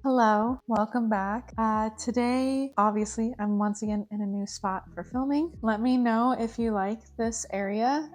Hello, welcome back. Today, obviously, I'm once again in a new spot for filming. Let me know if you like this area.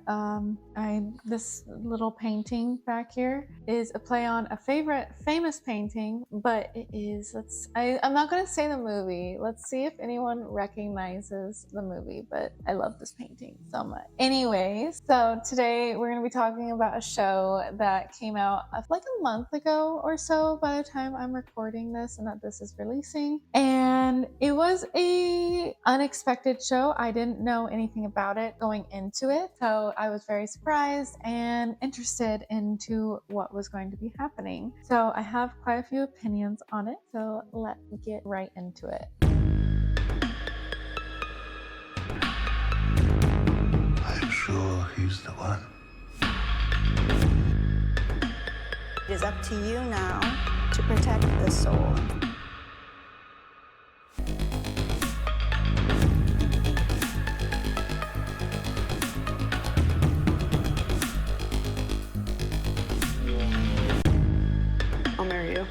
This little painting back here is a play on a famous painting, but it is. I'm not gonna say the movie. Let's see if anyone recognizes the movie. But I love this painting so much. Anyways, so today we're gonna be talking about a show that came out like a month ago or so by the time I'm recording this and that this is releasing, and it was a unexpected show. I didn't know anything about it going into it, so I was very surprised and interested into what was going to be happening. So I have quite a few opinions on it, so let's get right into it. I'm sure he's the one. It is up to you now to protect the soul. I'll marry you.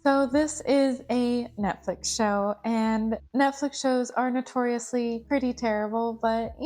So this is a Netflix show, and Netflix shows are notoriously pretty terrible, but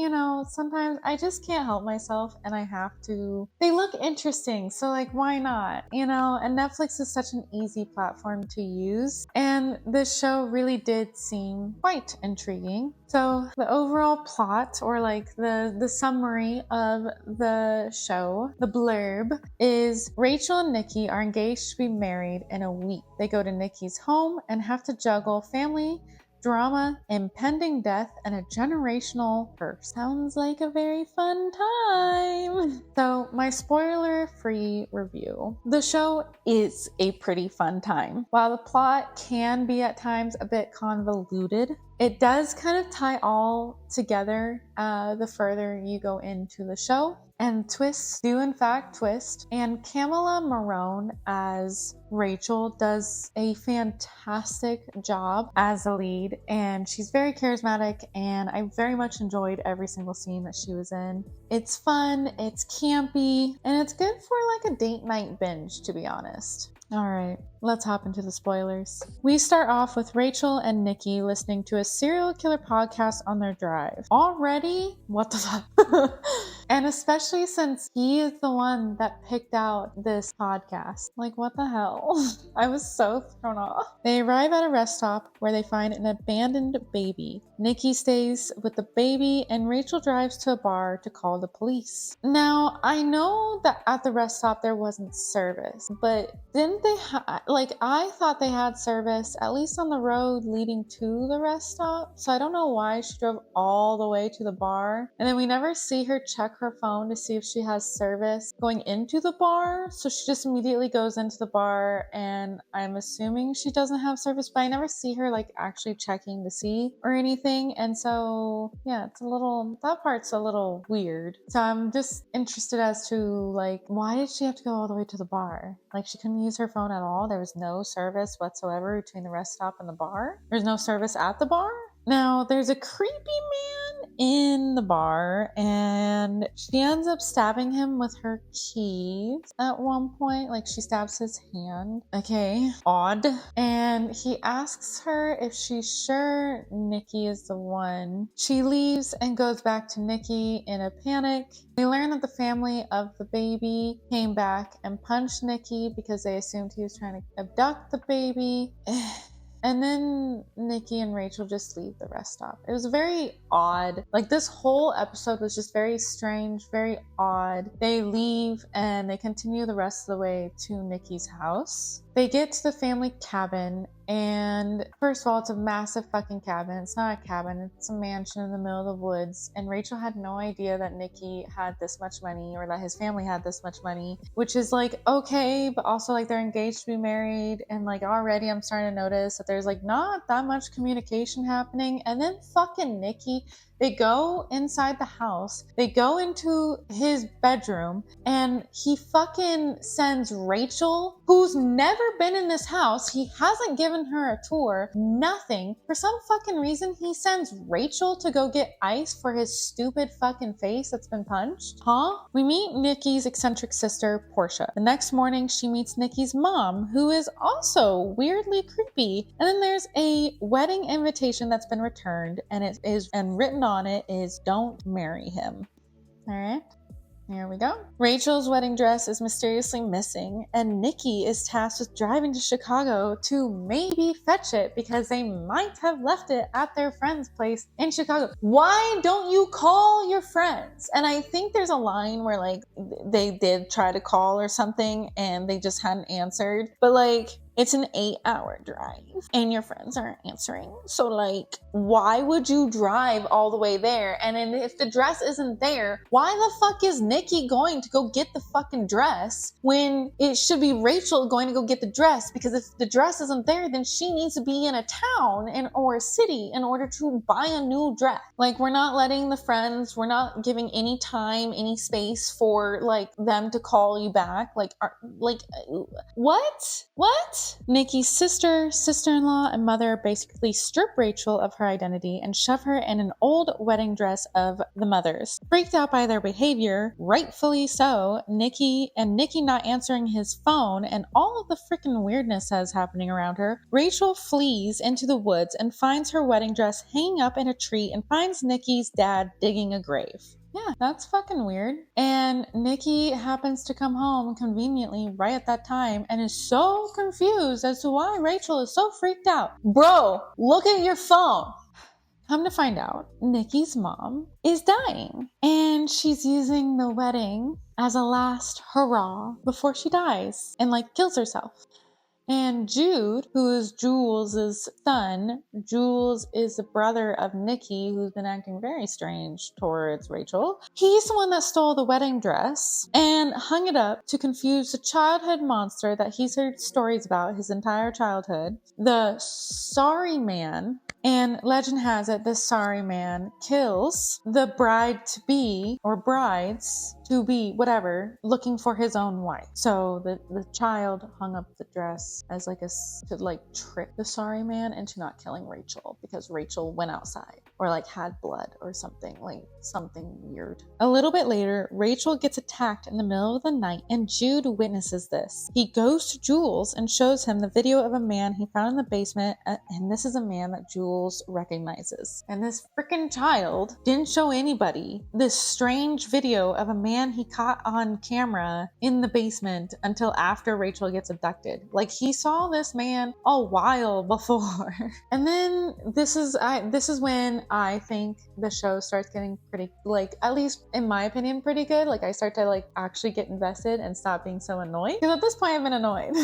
sometimes I just can't help myself and I have to. They look interesting, so like why not? And Netflix is such an easy platform to use, and this show really did seem quite intriguing. So the overall plot, or like the summary of the show, the blurb, is Rachel and Nikki are engaged to be married in a week. They go to Nikki's home and have to juggle family, drama, impending death, and a generational curse. Sounds like a very fun time. So, my spoiler-free review. The show is a pretty fun time. While the plot can be at times a bit convoluted, it does kind of tie all together the further you go into the show. And twists do in fact twist. And Camila Morrone as Rachel does a fantastic job as a lead, and she's very charismatic, and I very much enjoyed every single scene that she was in. It's fun, it's campy, and it's good for like a date night binge, to be honest. Alright, let's hop into the spoilers. We start off with Rachel and Nikki listening to a serial killer podcast on their drive. Already? What the fuck? And especially since he is the one that picked out this podcast. Like, what the hell? I was so thrown off. They arrive at a rest stop where they find an abandoned baby. Nikki stays with the baby and Rachel drives to a bar to call the police. Now, I know that at the rest stop there wasn't service, but didn't they I thought they had service at least on the road leading to the rest stop. So I don't know why she drove all the way to the bar. And then we never see her check her phone to see if she has service going into the bar. So she just immediately goes into the bar, and I'm assuming she doesn't have service, but I never see her like actually checking to see or anything. And so yeah, that part's a little weird. So I'm just interested as to like, why did she have to go all the way to the bar? Like, she couldn't use her phone at all. There was no service whatsoever between the rest stop and the bar. There's no service at the bar. Now, there's a creepy man in the bar, and she ends up stabbing him with her keys at one point. Like, she stabs his hand. Okay, odd. And he asks her if she's sure Nikki is the one. She leaves and goes back to Nikki in a panic. We learn that the family of the baby came back and punched Nikki because they assumed he was trying to abduct the baby. And then Nikki and Rachel just leave the rest stop. It was very odd. Like, this whole episode was just very strange, very odd. They leave and they continue the rest of the way to Nikki's house. They get to the family cabin, and first of all, it's a massive fucking cabin. It's not a cabin, it's a mansion in the middle of the woods. And Rachel had no idea that Nikki had this much money, or that his family had this much money, which is like, okay, but also like they're engaged to be married. And like already I'm starting to notice that there's like not that much communication happening. And then fucking Nikki They go inside the house, they go into his bedroom, and he fucking sends Rachel, who's never been in this house, he hasn't given her a tour, nothing. For some fucking reason, he sends Rachel to go get ice for his stupid fucking face that's been punched. Huh? We meet Nikki's eccentric sister, Portia. The next morning, she meets Nikki's mom, who is also weirdly creepy. And then there's a wedding invitation that's been returned, and written on it is "Don't marry him." All right. Here we go. Rachel's wedding dress is mysteriously missing, and Nikki is tasked with driving to Chicago to maybe fetch it because they might have left it at their friend's place in Chicago. Why don't you call your friends? And I think there's a line where like they did try to call or something and they just hadn't answered. But like, it's an 8-hour drive and your friends aren't answering. So like, why would you drive all the way there? And then if the dress isn't there, why the fuck is Nikki going to go get the fucking dress when it should be Rachel going to go get the dress? Because if the dress isn't there, then she needs to be in a town or a city in order to buy a new dress. Like, we're not letting the friends, we're not giving any time, any space for like them to call you back. Like, what? Nikki's sister, sister-in-law, and mother basically strip Rachel of her identity and shove her in an old wedding dress of the mother's. Freaked out by their behavior, rightfully so, Nikki not answering his phone and all of the freaking weirdness that is happening around her, Rachel flees into the woods and finds her wedding dress hanging up in a tree and finds Nikki's dad digging a grave. Yeah, that's fucking weird. And Nikki happens to come home conveniently right at that time and is so confused as to why Rachel is so freaked out. Bro, look at your phone. Come to find out, Nikki's mom is dying and she's using the wedding as a last hurrah before she dies and like kills herself. And Jude, who is Jules' son, Jules is the brother of Nikki, who's been acting very strange towards Rachel. He's the one that stole the wedding dress and hung it up to confuse the childhood monster that he's heard stories about his entire childhood, the sorry man. And legend has it, this sorry man kills the bride-to-be, or brides to be, whatever, looking for his own wife. So the child hung up the dress as like to like trick the sorry man into not killing Rachel because Rachel went outside or like had blood or something, like something weird. A little bit later, Rachel gets attacked in the middle of the night and Jude witnesses this. He goes to Jules and shows him the video of a man he found in the basement, and this is a man that Jules recognizes. And this freaking child didn't show anybody this strange video of a man he caught on camera in the basement until after Rachel gets abducted. Like, he saw this man a while before. And then this is when I think the show starts getting pretty, like, at least in my opinion, pretty good. Like, I start to like actually get invested and stop being so annoyed. Because at this point I've been annoyed.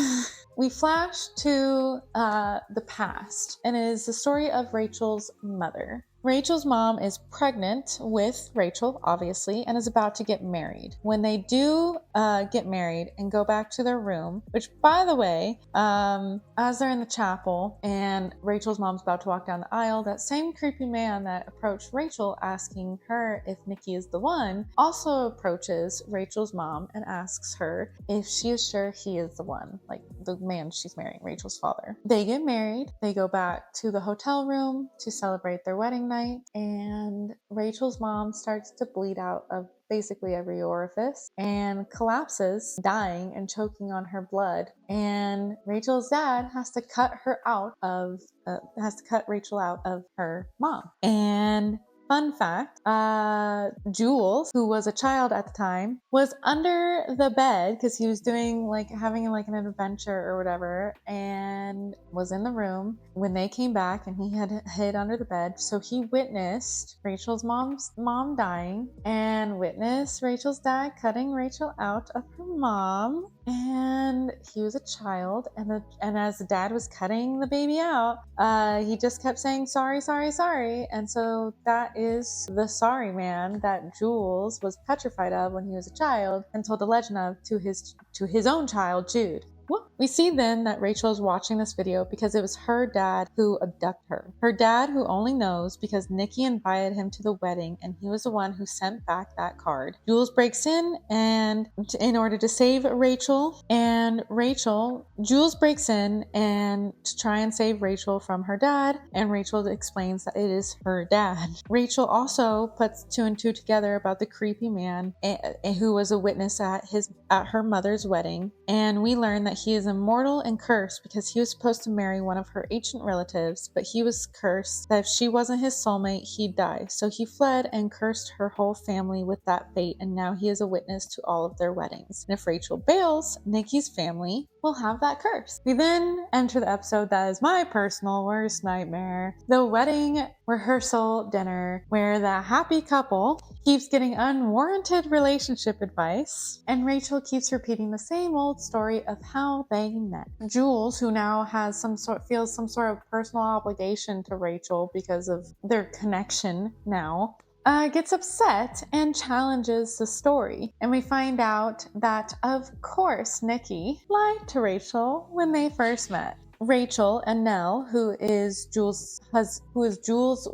We flash to the past, and it is the story of Rachel's mother. Rachel's mom is pregnant with Rachel, obviously, and is about to get married. When they do get married and go back to their room, which, by the way, as they're in the chapel and Rachel's mom's about to walk down the aisle, that same creepy man that approached Rachel asking her if Nikki is the one also approaches Rachel's mom and asks her if she is sure he is the one, like the man she's marrying, Rachel's father. They get married. They go back to the hotel room to celebrate their wedding night, and Rachel's mom starts to bleed out of basically every orifice and collapses, dying and choking on her blood. And Rachel's dad has to cut Rachel out of her mom. And fun fact, Jules, who was a child at the time, was under the bed because he was having an adventure or whatever, and was in the room when they came back, and he had hid under the bed. So he witnessed Rachel's mom dying and witnessed Rachel's dad cutting Rachel out of her mom. And he was a child, and as the dad was cutting the baby out, he just kept saying sorry, sorry, sorry. And so that is the sorry man that Jules was petrified of when he was a child and told the legend of to his own child, Jude. Whoop. We see then that Rachel is watching this video because it was her dad who abducted her. Her dad who only knows because Nikki invited him to the wedding and he was the one who sent back that card. Jules breaks in and in order to save Rachel, and Jules breaks in and to try and save Rachel from her dad, and Rachel explains that it is her dad. Rachel also puts 2 and 2 together about the creepy man who was a witness at her mother's wedding, and we learn that he is immortal and cursed because he was supposed to marry one of her ancient relatives, but he was cursed that if she wasn't his soulmate, he'd die. So he fled and cursed her whole family with that fate, and now he is a witness to all of their weddings. And if Rachel bails, Nikki's family will have that curse. We then enter the episode that is my personal worst nightmare, the wedding rehearsal dinner, where the happy couple keeps getting unwarranted relationship advice, and Rachel keeps repeating the same old story of how they met. Jules, who now has feels some sort of personal obligation to Rachel because of their connection now, gets upset and challenges the story. And we find out that, of course, Nikki lied to Rachel when they first met. Rachel and Nell, who is Jules'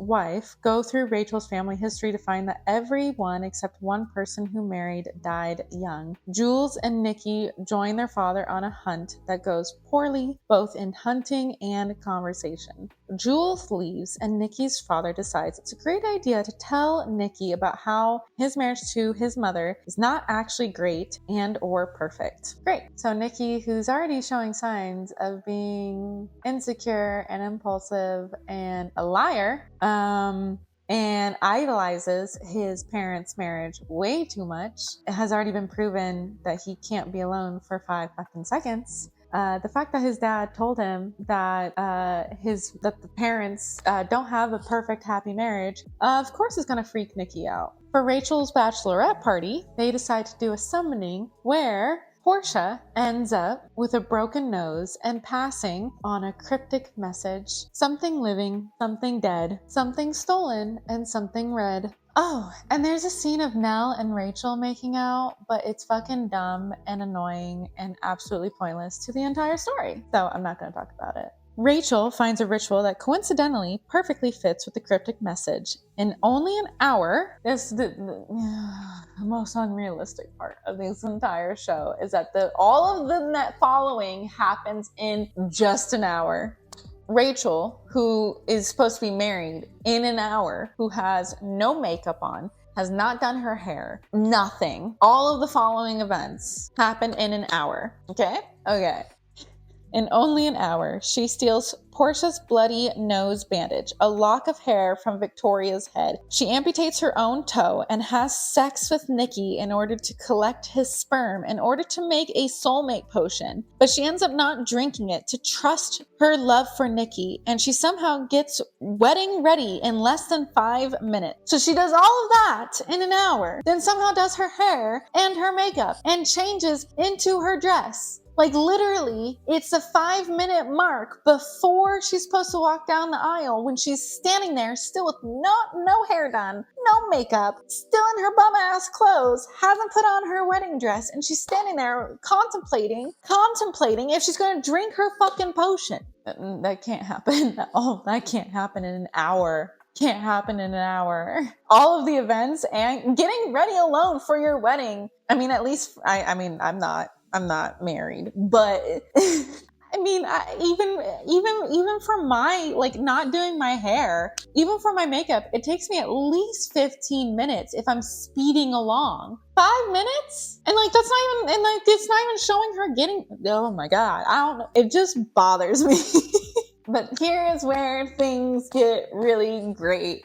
wife, go through Rachel's family history to find that everyone except one person who married died young. Jules and Nikki join their father on a hunt that goes poorly, both in hunting and conversation. Jules leaves and Nikki's father decides it's a great idea to tell Nikki about how his marriage to his mother is not actually great and or perfect. Great. So Nikki, who's already showing signs of being insecure and impulsive and a liar, and idolizes his parents' marriage way too much, it has already been proven that he can't be alone for 5 fucking seconds. The fact that his dad told him that the parents don't have a perfect happy marriage, of course is going to freak Nikki out. For Rachel's bachelorette party, they decide to do a summoning where Portia ends up with a broken nose and passing on a cryptic message. Something living, something dead, something stolen, and something red. Oh, and there's a scene of Nell and Rachel making out, but it's fucking dumb and annoying and absolutely pointless to the entire story. So I'm not going to talk about it. Rachel finds a ritual that coincidentally perfectly fits with the cryptic message. In only an hour, this the most unrealistic part of this entire show is that all of the net following happens in just an hour. Rachel, who is supposed to be married in an hour, who has no makeup on, has not done her hair, nothing. All of the following events happen in an hour. Okay. In only an hour, she steals Portia's bloody nose bandage, a lock of hair from Victoria's head. She amputates her own toe and has sex with Nikki in order to collect his sperm in order to make a soulmate potion. But she ends up not drinking it to trust her love for Nikki, and she somehow gets wedding ready in less than 5 minutes. So she does all of that in an hour, then somehow does her hair and her makeup and changes into her dress. Like literally, it's a 5-minute mark before she's supposed to walk down the aisle when she's standing there still with no hair done, no makeup, still in her bum ass clothes, hasn't put on her wedding dress, and she's standing there contemplating if she's going to drink her fucking potion. That can't happen. That can't happen in an hour. Can't happen in an hour. All of the events and getting ready alone for your wedding. I mean, at least I'm not married, but I mean, even for my, like, not doing my hair, even for my makeup, it takes me at least 15 minutes if I'm speeding along. 5 minutes? And like, it's not even showing her getting, oh my God, I don't know. It just bothers me. But here is where things get really great.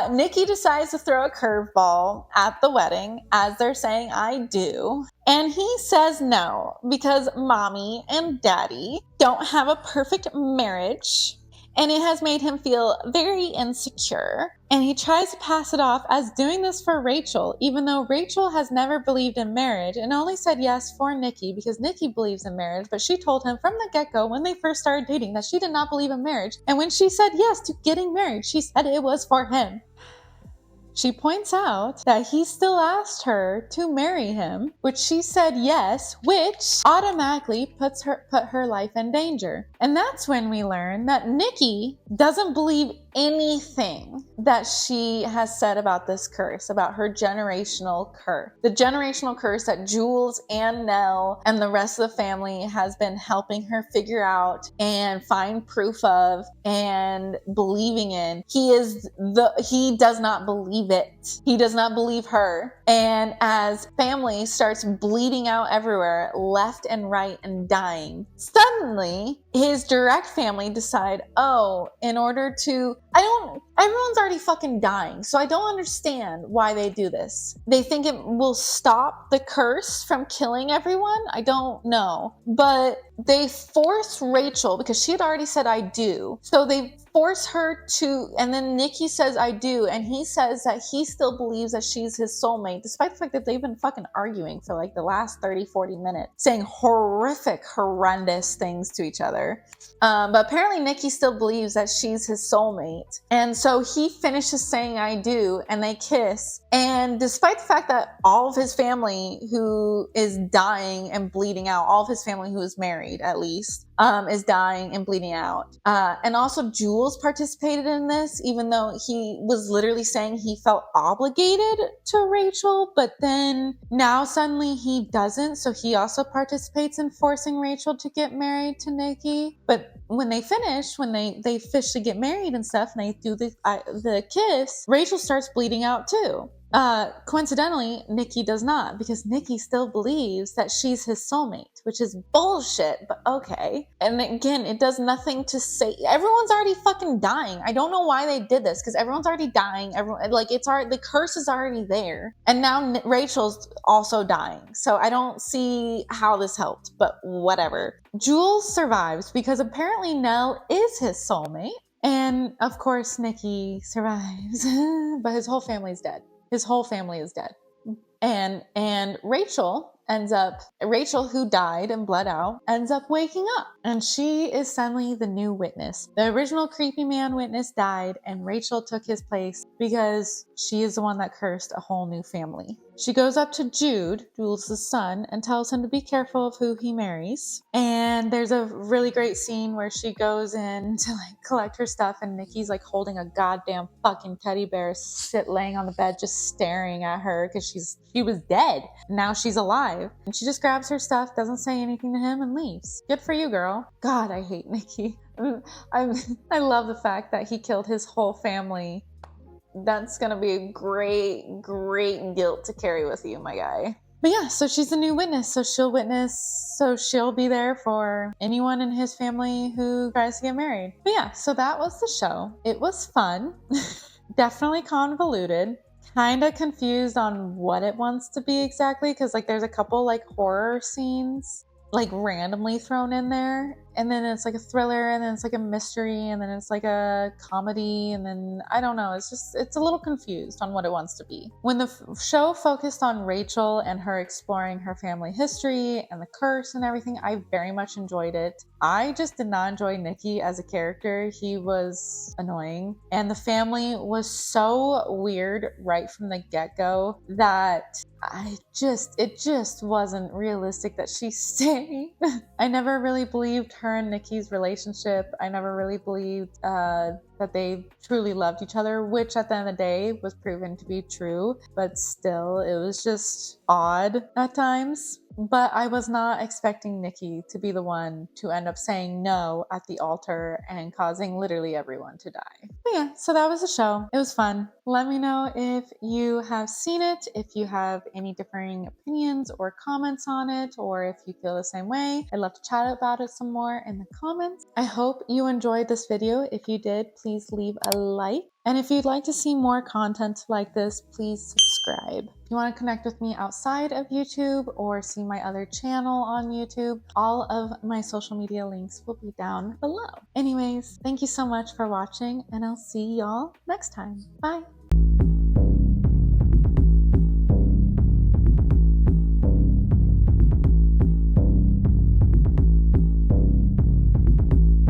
Nikki decides to throw a curveball at the wedding as they're saying I do. And he says no because mommy and daddy don't have a perfect marriage. And it has made him feel very insecure. And he tries to pass it off as doing this for Rachel, even though Rachel has never believed in marriage and only said yes for Nikki because Nikki believes in marriage. But she told him from the get-go when they first started dating that she did not believe in marriage. And when she said yes to getting married, she said it was for him. she points out that he still asked her to marry him, which she said yes, which automatically put her life in danger. And that's when we learn that Nikki doesn't believe anything that she has said about this curse, about her generational curse. The generational curse that Jules and Nell and the rest of the family has been helping her figure out and find proof of and believing in. He does not believe it. He does not believe her. And as family starts bleeding out everywhere, left and right and dying, suddenly his direct family decide, oh, in order to, everyone's already fucking dying. So I don't understand why they do this. They think it will stop the curse from killing everyone. I don't know. But they force Rachel, because she had already said, I do. So they force her to, and then Nikki says, I do. And he says that he still believes that she's his soulmate, despite the fact that they've been fucking arguing for like the last 30-40 minutes, saying horrendous things to each other. But apparently Nikki still believes that she's his soulmate. And so he finishes saying, I do, and they kiss. And despite the fact that all of his family who is dying and bleeding out, all of his family who is married at least, is dying and bleeding out. And also Jules participated in this, even though he was literally saying he felt obligated to Rachel, but then now suddenly he doesn't. So he also participates in forcing Rachel to get married to Nikki. But when they finish, when they officially get married and stuff, and they do the kiss, Rachel starts bleeding out too. Coincidentally, Nikki does not, because Nikki still believes that she's his soulmate, which is bullshit, but okay. And again, it does nothing to say. Everyone's already fucking dying. I don't know why they did this, because everyone's already dying. The curse is already there. And now Rachel's also dying. So I don't see how this helped, but whatever. Jules survives because apparently Nell is his soulmate. And of course, Nikki survives, but his whole family's dead. His whole family is dead. And Rachel, who died and bled out, ends up waking up. And she is suddenly the new witness. The original creepy man witness died, and Rachel took his place because she is the one that cursed a whole new family. She goes up to Jude, Jules' son, and tells him to be careful of who he marries. And there's a really great scene where she goes in to collect her stuff, and Nikki's holding a goddamn fucking teddy bear laying on the bed just staring at her because she was dead. Now she's alive. And she just grabs her stuff, doesn't say anything to him, and leaves. Good for you, girl. God, I hate Nikki. I love the fact that he killed his whole family. That's gonna be a great, great guilt to carry with you, my guy. But yeah, so she's a new witness. So she'll be there for anyone in his family who tries to get married. But yeah, so that was the show. It was fun. Definitely convoluted. Kind of confused on what it wants to be exactly, because there's a couple horror scenes randomly thrown in there, and then it's a thriller, and then it's a mystery, and then it's a comedy, and then I don't know, it's a little confused on what it wants to be. When the show focused on Rachel and her exploring her family history and the curse and everything, I very much enjoyed it. I just did not enjoy Nikki as a character. He was annoying, and the family was so weird right from the get-go that it just wasn't realistic that she stayed. I never really believed her and Nikki's relationship. I never really believed that they truly loved each other, which at the end of the day was proven to be true, but still, it was just odd at times. But I was not expecting Nikki to be the one to end up saying no at the altar and causing literally everyone to die. But yeah, so that was the show. It was fun. Let me know if you have seen it, if you have any differing opinions or comments on it, or if you feel the same way. I'd love to chat about it some more in the comments. I hope you enjoyed this video. If you did, please leave a like. And if you'd like to see more content like this, please subscribe. If you want to connect with me outside of YouTube or see my other channel on YouTube, all of my social media links will be down below. Anyways, thank you so much for watching, and I'll see y'all next time. Bye.